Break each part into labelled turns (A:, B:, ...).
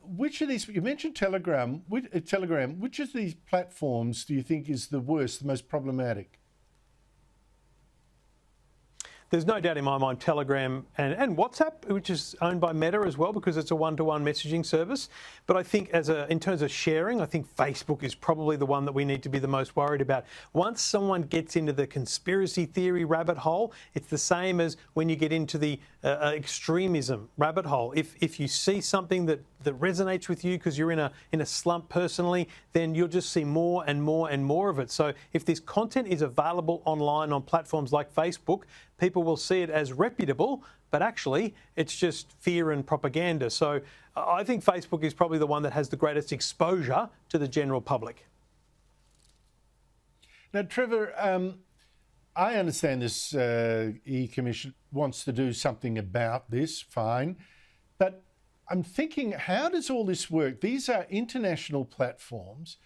A: Which of these, you mentioned Telegram, which of these platforms do you think is the worst, the most problematic?
B: There's no doubt in my mind Telegram and WhatsApp, which is owned by Meta as well, because it's a one-to-one messaging service. But I think in terms of sharing, I think Facebook is probably the one that we need to be the most worried about. Once someone gets into the conspiracy theory rabbit hole, it's the same as when you get into the extremism rabbit hole. If you see something that resonates with you because you're in a slump personally, then you'll just see more and more and more of it. So if this content is available online on platforms like Facebook, people will see it as reputable, but actually it's just fear and propaganda. So I think Facebook is probably the one that has the greatest exposure to the general public.
A: Now, Trevor, I understand this E-Commission wants to do something about this, fine, but I'm thinking, how does all this work? These are international platforms.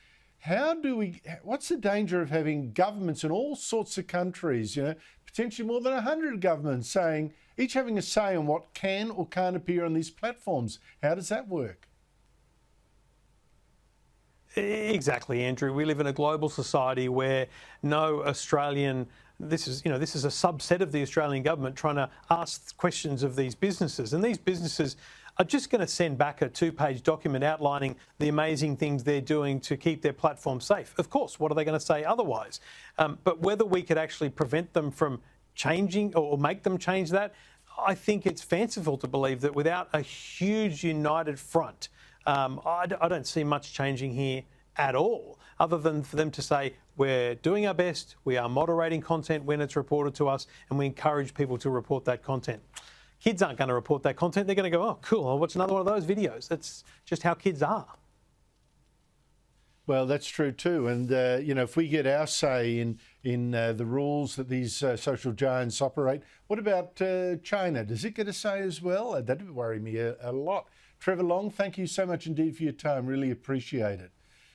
A: What's the danger of having governments in all sorts of countries, potentially more than 100 governments saying, each having a say on what can or can't appear on these platforms? How does that work?
B: Exactly, Andrew. We live in a global society where no Australian, this is a subset of the Australian government trying to ask questions of these businesses. And these businesses are just going to send back a 2-page document outlining the amazing things they're doing to keep their platform safe. Of course, what are they going to say otherwise? But whether we could actually prevent them from changing or make them change that, I think it's fanciful to believe that without a huge united front, I don't see much changing here at all, other than for them to say, we're doing our best, we are moderating content when it's reported to us, and we encourage people to report that content. Kids aren't going to report that content. They're going to go, oh, cool, I'll watch another one of those videos. That's just how kids are.
A: Well, that's true too. And, if we get our say in the rules that these social giants operate, what about China? Does it get a say as well? That would worry me a lot. Trevor Long, thank you so much indeed for your time. Really appreciate it.